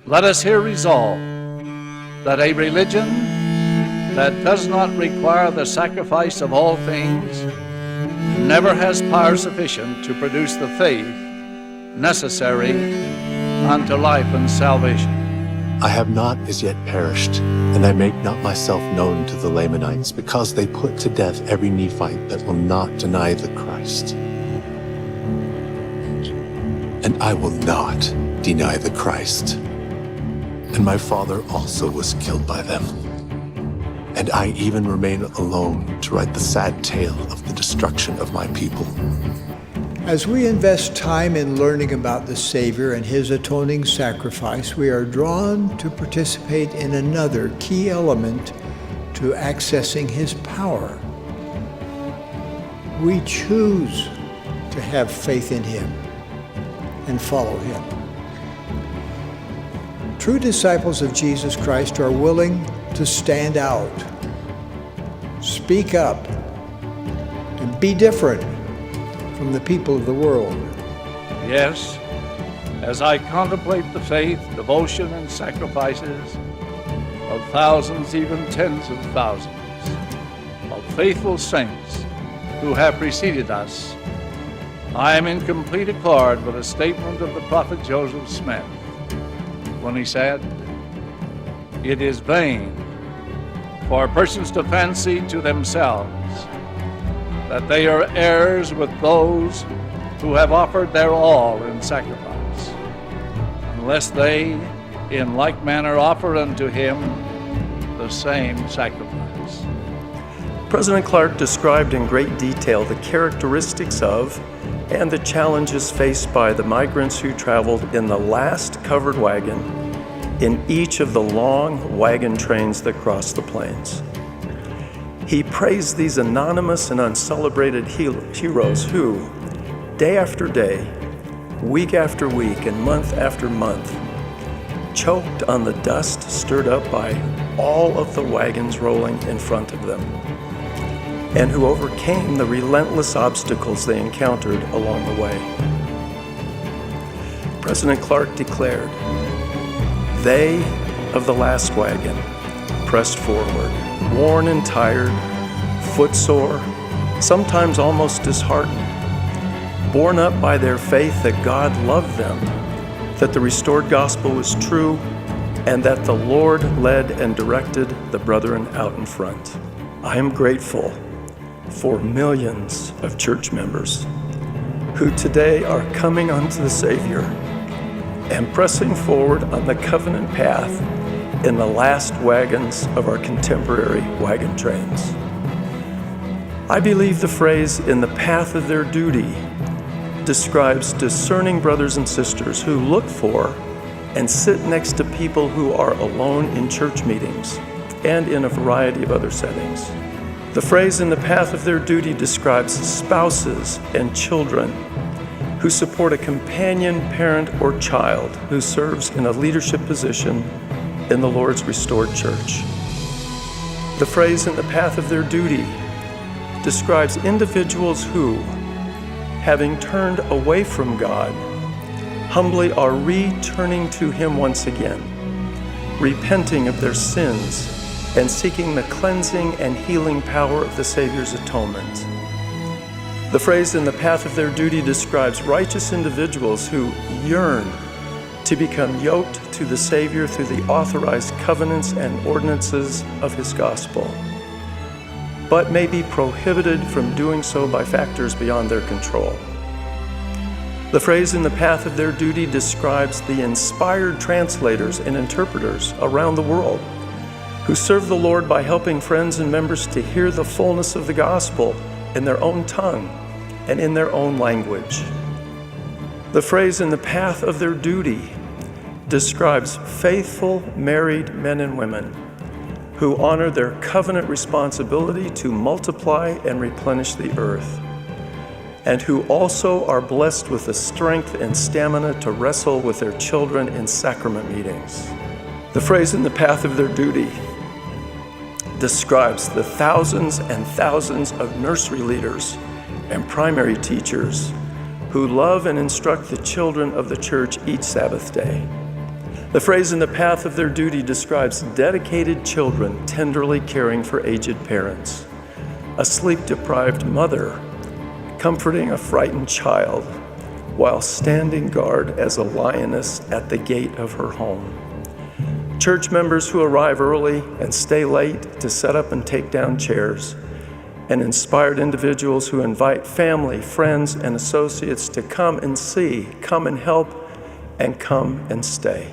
Let us here resolve that a religion that does not require the sacrifice of all things never has power sufficient to produce the faith necessary unto life and salvation. I have not as yet perished, and I make not myself known to the Lamanites, because they put to death every Nephite that will not deny the Christ. And I will not deny the Christ. And my father also was killed by them. And I even remain alone to write the sad tale of the destruction of my people. As we invest time in learning about the Savior and his atoning sacrifice, we are drawn to participate in another key element to accessing his power. We choose to have faith in him and follow him. True disciples of Jesus Christ are willing to stand out, speak up, and be different from the people of the world. Yes, as I contemplate the faith, devotion, and sacrifices of thousands, even tens of thousands, of faithful saints who have preceded us, I am in complete accord with a statement of the prophet Joseph Smith when he said, "It is vain for persons to fancy to themselves that they are heirs with those who have offered their all in sacrifice, unless they in like manner offer unto him the same sacrifice." President Clark described in great detail the characteristics of and the challenges faced by the migrants who traveled in the last covered wagon in each of the long wagon trains that crossed the plains. He praised these anonymous and uncelebrated heroes who, day after day, week after week, and month after month, choked on the dust stirred up by all of the wagons rolling in front of them, and who overcame the relentless obstacles they encountered along the way. President Clark declared, "They of the last wagon pressed forward, worn and tired, footsore, sometimes almost disheartened, borne up by their faith that God loved them, that the restored gospel was true, and that the Lord led and directed the brethren out in front." I am grateful for millions of church members who today are coming unto the Savior and pressing forward on the covenant path in the last wagons of our contemporary wagon trains. I believe the phrase "in the path of their duty" describes discerning brothers and sisters who look for and sit next to people who are alone in church meetings and in a variety of other settings. The phrase "in the path of their duty" describes spouses and children who support a companion, parent, or child who serves in a leadership position in the Lord's restored church. The phrase "in the path of their duty" describes individuals who, having turned away from God, humbly are returning to him once again, repenting of their sins and seeking the cleansing and healing power of the Savior's atonement. The phrase "in the path of their duty" describes righteous individuals who yearn to become yoked to the Savior through the authorized covenants and ordinances of his gospel, but may be prohibited from doing so by factors beyond their control. The phrase "in the path of their duty" describes the inspired translators and interpreters around the world who serve the Lord by helping friends and members to hear the fullness of the gospel in their own tongue and in their own language. The phrase "in the path of their duty" describes faithful married men and women who honor their covenant responsibility to multiply and replenish the earth, and who also are blessed with the strength and stamina to wrestle with their children in sacrament meetings. The phrase "in the path of their duty" describes the thousands and thousands of nursery leaders and primary teachers who love and instruct the children of the church each Sabbath day. The phrase "in the path of their duty" describes dedicated children tenderly caring for aged parents, a sleep-deprived mother comforting a frightened child while standing guard as a lioness at the gate of her home. Church members who arrive early and stay late to set up and take down chairs, and inspired individuals who invite family, friends, and associates to come and see, come and help, and come and stay.